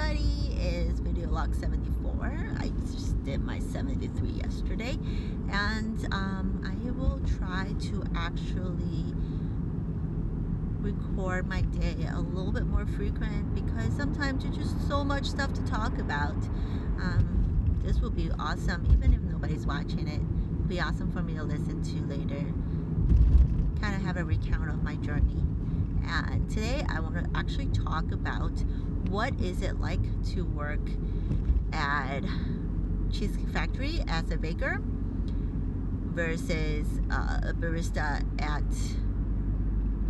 everybody, it's video log 74. I just did my 73 yesterday, and I will try to actually record my day a little bit more frequent because sometimes there's just so much stuff to talk about. This will be awesome, even if nobody's watching it. It'll be awesome for me to listen to later, kind of have a recount of my journey. And today I want to actually talk about what is it like to work at Cheesecake Factory as a baker versus a barista at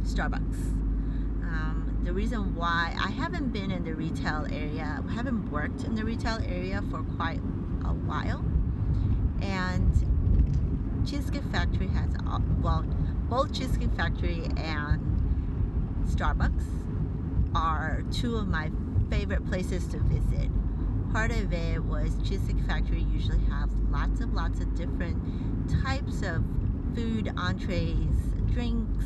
Starbucks. The reason why I haven't been in the retail area, I haven't worked in the retail area for quite a while, and Cheesecake Factory has, well, both Cheesecake Factory and Starbucks are two of my favorite places to visit. Part of it was Cheesecake Factory usually have lots of different types of food, entrees, drinks,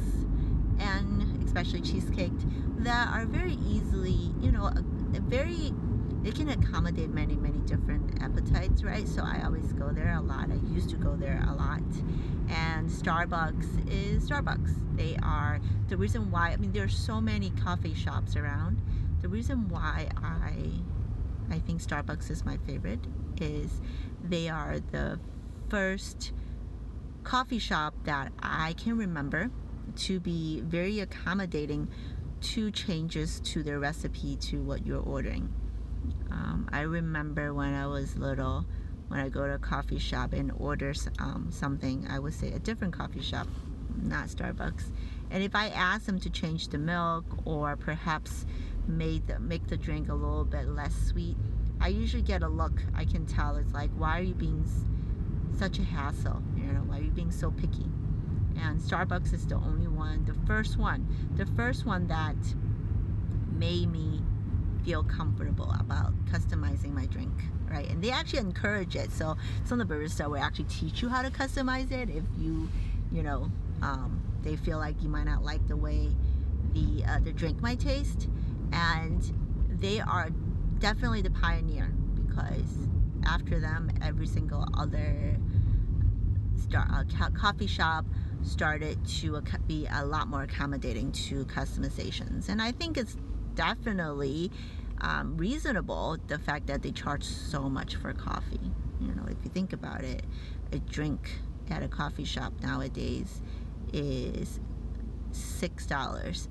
and especially cheesecake that are very easily, they can accommodate many different appetites, right? So I always go there a lot. I used to go there a lot. And Starbucks is Starbucks. They are the reason why, there's so many coffee shops around. The reason why I think Starbucks is my favorite is they are the first coffee shop that I can remember to be very accommodating to changes to their recipe to what you're ordering. I remember when I was little, when I go to a coffee shop and order something, I would say a different coffee shop, not Starbucks. And if I ask them to change the milk or perhaps make the drink a little bit less sweet, I usually get a look. I can tell it's like, why are you being such a hassle? Why are you being so picky? And Starbucks is the only one, the first one that made me feel comfortable about customizing my drink, right? And they actually encourage it. So some of the baristas will actually teach you how to customize it if they feel like you might not like the way the drink might taste. And they are definitely the pioneer, because after them, every single other coffee shop started to be a lot more accommodating to customizations. And I think it's definitely reasonable, the fact that they charge so much for coffee. If you think about it, a drink at a coffee shop nowadays is $6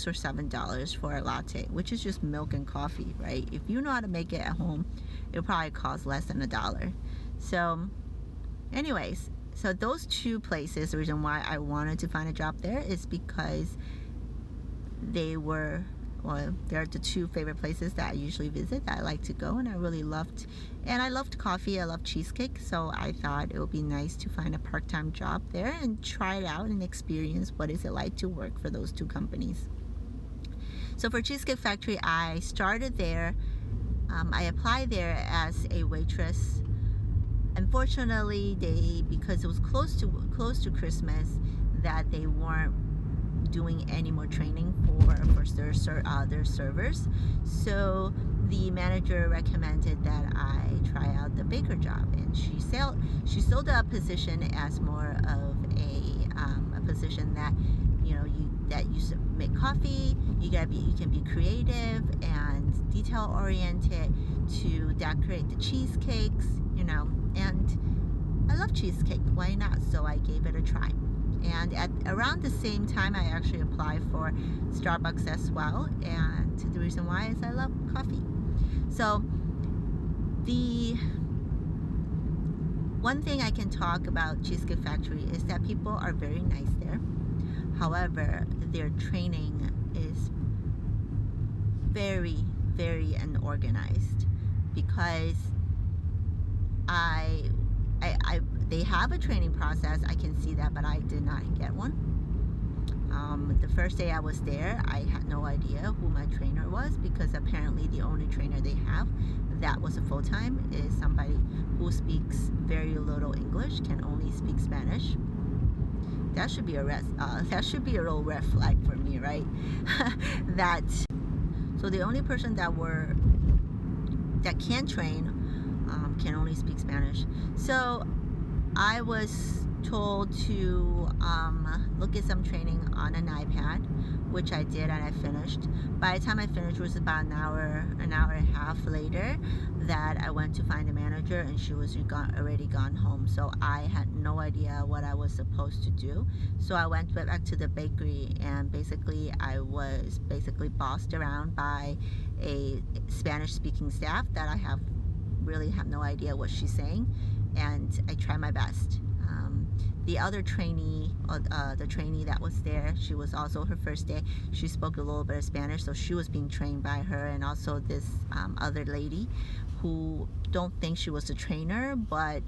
or $7 for a latte, which is just milk and coffee, right? If you know how to make it at home, it'll probably cost less than $1. So anyways, so those two places, the reason why I wanted to find a job there is because they're the two favorite places that I usually visit, that I like to go, and I loved coffee, I love cheesecake, so I thought it would be nice to find a part-time job there and try it out and experience what is it like to work for those two companies. So for Cheesecake Factory, I started there. I applied there as a waitress. Unfortunately, because it was close to Christmas, that they weren't doing any more training for their servers. So the manager recommended that I try out the baker job, and she sold a position as more of a position that you make coffee. You can be creative and detail oriented to decorate the cheesecakes, and I love cheesecake. Why not? So I gave it a try. And at around the same time, I actually applied for Starbucks as well. And the reason why is I love coffee. So the one thing I can talk about Cheesecake Factory is that people are very nice there. However, their training is very unorganized, because they have a training process, I can see that, but I did not get one. The first day I was there, I had no idea who my trainer was, because apparently the only trainer they have that was a full-time is somebody who speaks very little English, can only speak Spanish. That should be a little red flag for me, right? So the only person that were that can train can only speak Spanish. So I was told to look at some training on an iPad, which I did, and I finished. By the time I finished, it was about an hour and a half later that I went to find a manager, and she was already gone home. So I had no idea what I was supposed to do. So I went back to the bakery, and basically I was bossed around by a Spanish-speaking staff that I really have no idea what she's saying, and I tried my best. The other trainee, the trainee that was there, she was also her first day. She spoke a little bit of Spanish, so she was being trained by her, and also this other lady who don't think she was a trainer, but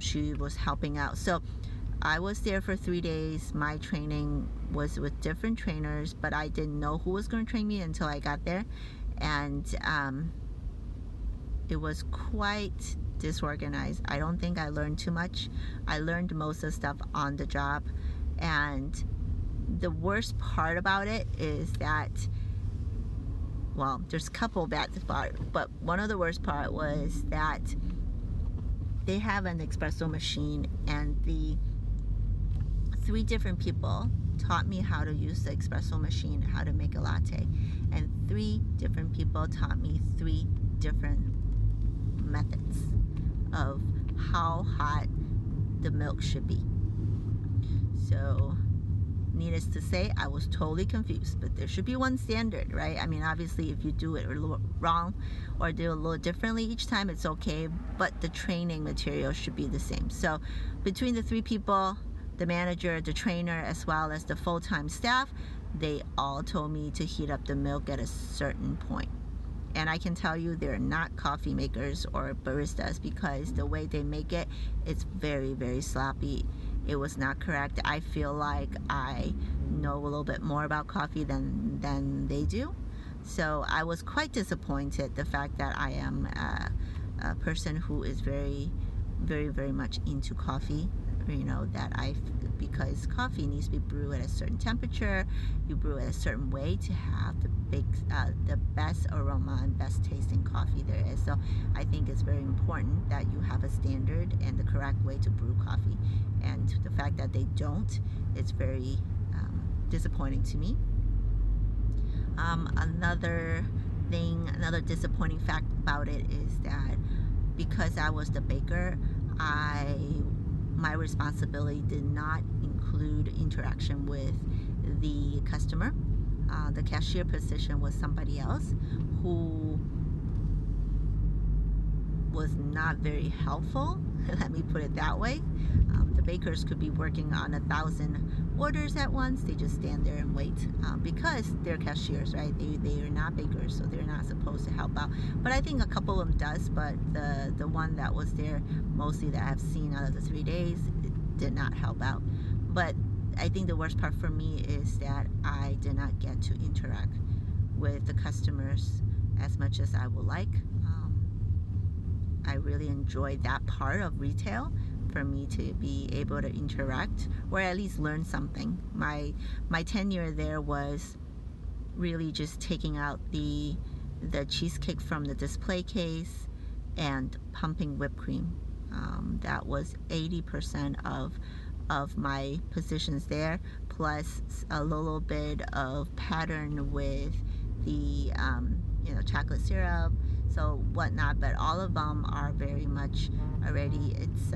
she was helping out. So I was there for 3 days. My training was with different trainers, but I didn't know who was going to train me until I got there, and it was quite disorganized. I don't think I learned too much. I learned most of the stuff on the job, and the worst part about it is that, well, there's a couple bad parts, but one of the worst part was that they have an espresso machine, and the 3 different people taught me how to use the espresso machine, how to make a latte, and 3 different people taught me 3 different methods of how hot the milk should be. So needless to say, I was totally confused, but there should be one standard, right? I mean, obviously if you do it wrong or do it a little differently each time, it's okay, but the training material should be the same. So between the 3 people, the manager, the trainer, as well as the full-time staff, they all told me to heat up the milk at a certain point. And I can tell you they're not coffee makers or baristas, because the way they make it, it's very, very sloppy. It was not correct. I feel like I know a little bit more about coffee than they do. So I was quite disappointed, the fact that I am a person who is very, very, very much into coffee. You know, because coffee needs to be brewed at a certain temperature, you brew it a certain way to have the best aroma and best tasting coffee there is. So I think it's very important that you have a standard and the correct way to brew coffee, and the fact that they don't, it's very disappointing to me. Another disappointing fact about it is that because I was the baker, my responsibility did not include interaction with the customer. The cashier position was somebody else who was not very helpful, let me put it that way. The bakers could be working on 1,000 orders at once. They just stand there and wait because they're cashiers, right? They are not bakers, so they're not supposed to help out. But I think a couple of them does, but the one that was there mostly that I've seen out of the 3 days did not help out. But I think the worst part for me is that I did not get to interact with the customers as much as I would like. I really enjoyed that part of retail, for me to be able to interact or at least learn something. My tenure there was really just taking out the cheesecake from the display case and pumping whipped cream. That was 80% of my positions there, plus a little bit of pattern with the chocolate syrup, so whatnot. But all of them are very much already, it's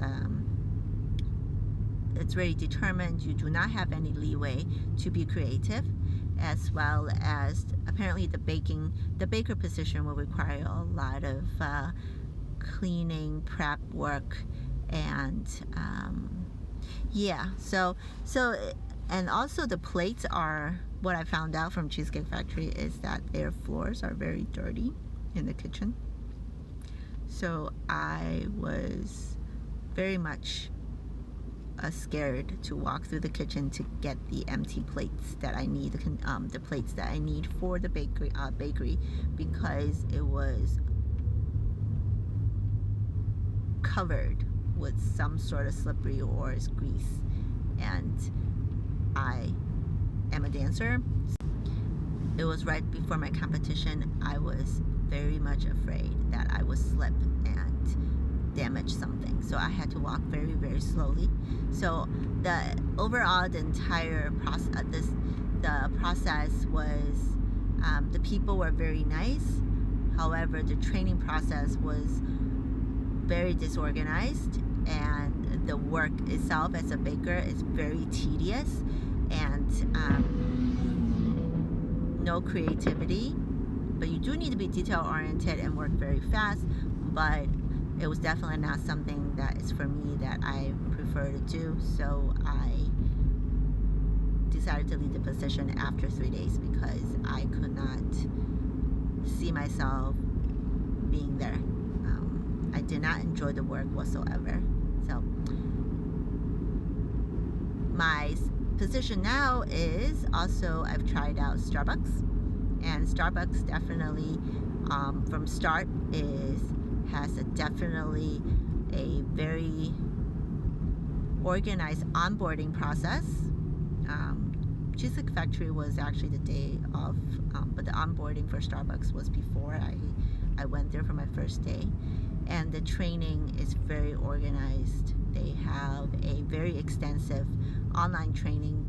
already determined. You do not have any leeway to be creative, as well as apparently the baker position will require a lot of cleaning, prep work, and and also the plates are, what I found out from Cheesecake Factory is that their floors are very dirty in the kitchen. So I was very much scared to walk through the kitchen to get the empty plates that I need, the plates that I need for the bakery, because it was covered with some sort of slippery or grease. And I am a dancer. It was right before my competition. I was very much afraid that I would slip and damage something. So I had to walk very, very slowly. So the entire process, the process was, the people were very nice. However, the training process was very disorganized, and the work itself as a baker is very tedious, and no creativity. But you do need to be detail oriented and work very fast, but it was definitely not something that is for me, that I prefer to do. So I decided to leave the position after 3 days because I could not see myself being there. I did not enjoy the work whatsoever. So my position now is also, I've tried out Starbucks, and Starbucks definitely from start has definitely a very organized onboarding process. Cheesecake Factory was actually the day of, but the onboarding for Starbucks was before I went there for my first day. And the training is very organized. They have a very extensive online training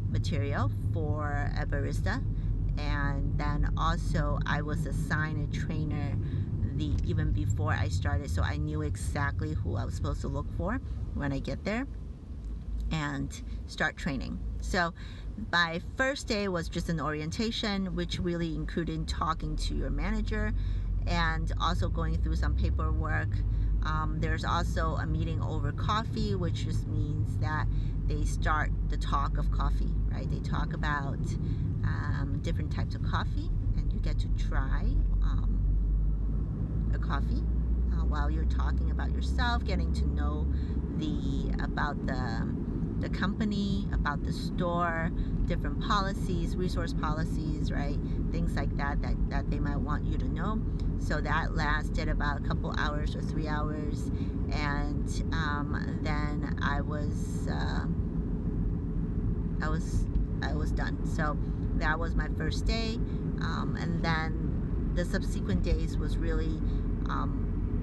material for a barista. And then also I was assigned a trainer even before I started, so I knew exactly who I was supposed to look for when I get there and start training. So my first day was just an orientation, which really included talking to your manager and also going through some paperwork. There's also a meeting over coffee, which just means that they start the talk of coffee, right? They talk about different types of coffee, and you get to try a coffee while you're talking about yourself, getting to know about the company, about the store, different policies, resource policies, right? Things like that they might want you to know. So that lasted about a couple hours or 3 hours, and then I was done. So that was my first day, and then the subsequent days was really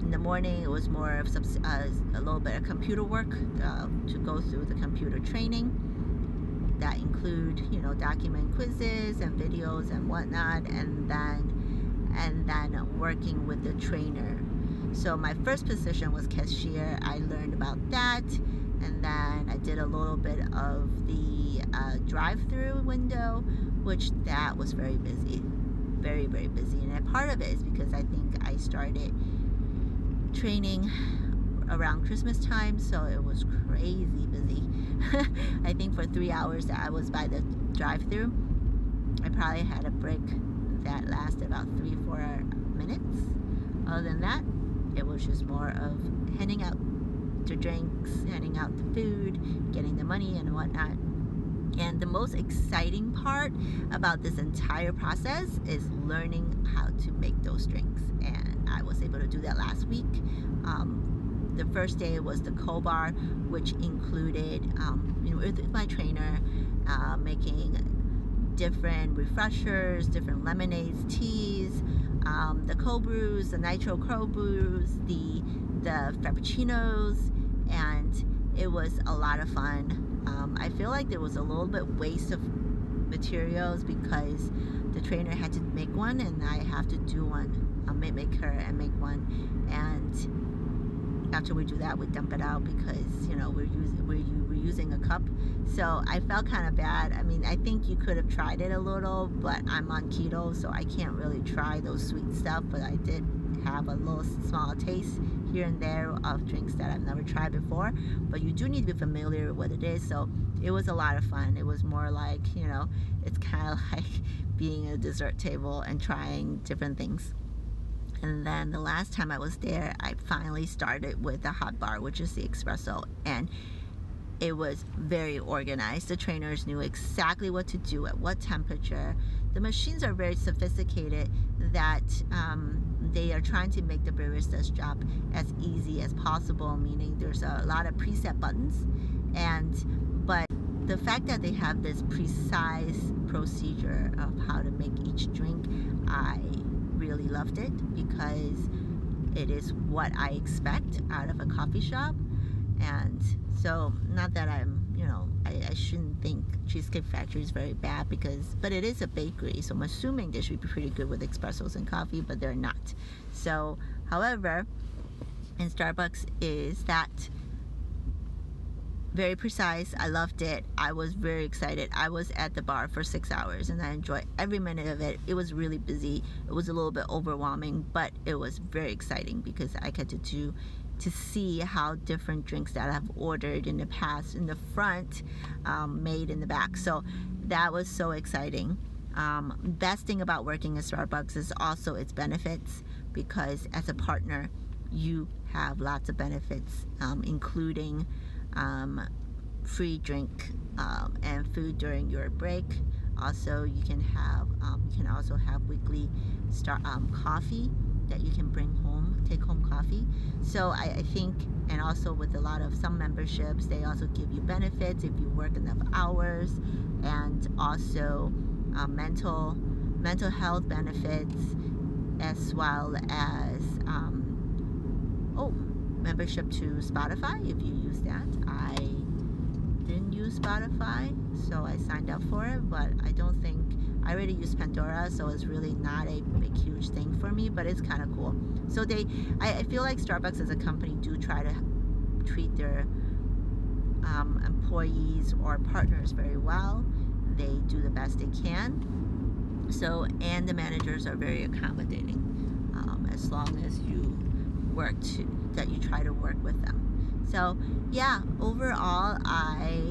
in the morning it was more of a little bit of computer work to go through the computer training that include, document quizzes and videos and whatnot, and then working with the trainer. So my first position was cashier. I learned about that, and then I did a little bit of the drive-through window, which that was very busy, very, very busy. And part of it is because I think I started training around Christmas time, so it was crazy busy. I think for 3 hours that I was by the drive-through, I probably had a break that lasted about 3-4 minutes. Other than that, it was just more of handing out the drinks, handing out the food, getting the money and whatnot. And the most exciting part about this entire process is learning how to make those drinks, and I was able to do that last week. The first day was the cold bar, which included with my trainer making different refreshers, different lemonades, teas, the cold brews, the nitro cold brews, the frappuccinos, and it was a lot of fun. I feel like there was a little bit waste of materials because the trainer had to make one and I have to do one. Make her and make one, and after we do that, we dump it out because we're using a cup. So I felt kind of bad. I mean, I think you could have tried it a little, but I'm on keto, so I can't really try those sweet stuff. But I did have a little small taste here and there of drinks that I've never tried before. But you do need to be familiar with what it is. So it was a lot of fun. It was more like, it's kind of like being at a dessert table and trying different things. And then the last time I was there, I finally started with the hot bar, which is the espresso, and it was very organized. The trainers knew exactly what to do at what temperature. The machines are very sophisticated that they are trying to make the barista's job as easy as possible, meaning there's a lot of preset buttons, but the fact that they have this precise procedure of how to make each drink, I really loved it because it is what I expect out of a coffee shop. And so, not that I shouldn't think Cheesecake Factory is very bad, but it is a bakery, so I'm assuming they should be pretty good with espressos and coffee, but they're not. So, however, in Starbucks is that very precise. I loved it. I was very excited. I was at the bar for 6 hours and I enjoyed every minute of it. It was really busy. It was a little bit overwhelming, but it was very exciting because I get to see how different drinks that I've ordered in the past in the front made in the back. So that was so exciting. Best thing about working at Starbucks is also its benefits, because as a partner you have lots of benefits, including free drink and food during your break. Also, you can also have weekly coffee that you can bring home, take home coffee. So I think, and also with some memberships, they also give you benefits if you work enough hours, and also mental health benefits, as well as membership to Spotify if you use that. I didn't use Spotify, so I signed up for it, but I already use Pandora, so it's really not a big huge thing for me, but it's kind of cool. So I feel like Starbucks as a company do try to treat their employees or partners very well. They do the best they can. So, and the managers are very accommodating, as long as you that you try to work with them. So yeah, overall I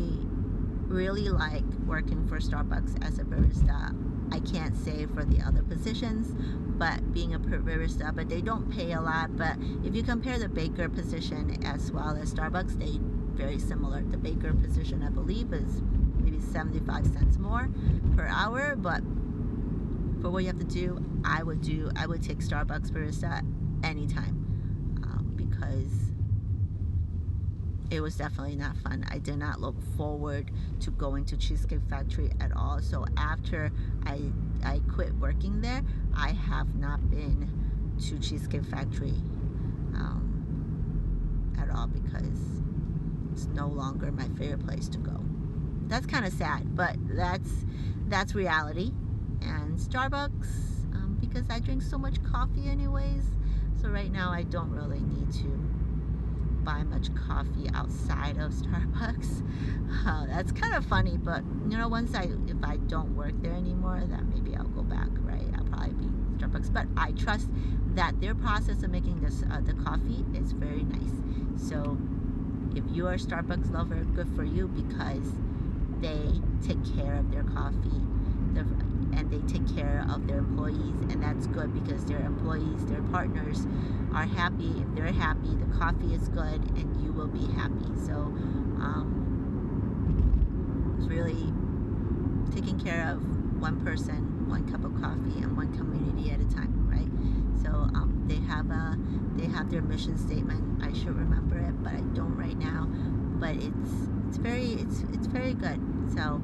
really like working for Starbucks as a barista. I can't say for the other positions, but being a barista, but they don't pay a lot. But if you compare the baker position as well as Starbucks, they very similar. The baker position, I believe, is maybe 75 cents more per hour, but for what you have to do, I would take Starbucks barista anytime, because it was definitely not fun. I did not look forward to going to Cheesecake Factory at all. So after I quit working there, I have not been to Cheesecake Factory at all, because it's no longer my favorite place to go. That's kind of sad, but that's reality. And Starbucks, because I drink so much coffee anyways, so right now I don't really need to buy much coffee outside of Starbucks. That's kind of funny, but if I don't work there anymore, then maybe I'll go back, right? I'll probably be Starbucks, but I trust that their process of making the coffee is very nice. So if you are a Starbucks lover, good for you, because they take care of their coffee, and they take care of their employees, and that's good, because their employees, their partners are happy. If they're happy, the coffee is good and you will be happy. So it's really taking care of one person, one cup of coffee, and one community at a time, right? So they have their mission statement. I should remember it, but I don't right now. But it's very good. So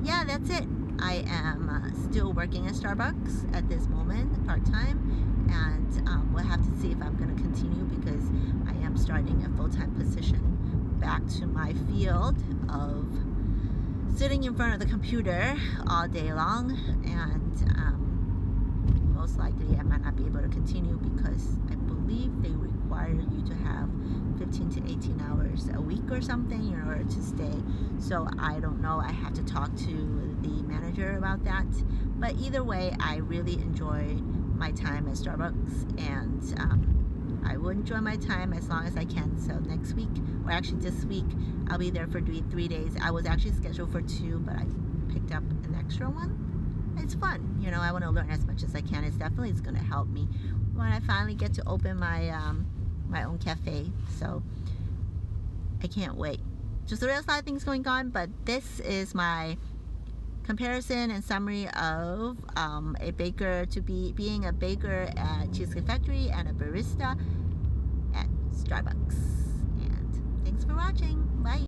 yeah, that's it. I am still working at Starbucks at this moment, part-time, and we'll have to see if I'm going to continue, because I am starting a full-time position back to my field of sitting in front of the computer all day long, and most likely I might not be able to continue, because I believe they require you to have 15 to 18 hours a week or something in order to stay. So I don't know. I have to talk to the manager about that. But either way, I really enjoyed my time at Starbucks, and I will enjoy my time as long as I can. So next week, or actually this week, I'll be there for 3 days. I was actually scheduled for 2, but I picked up an extra one. It's fun. I want to learn as much as I can. It's going to help me when I finally get to open my own cafe. So I can't wait. Just there's a lot of things going on, but this is my comparison and summary of being a baker at Cheesecake Factory and a barista at Starbucks. And thanks for watching. Bye.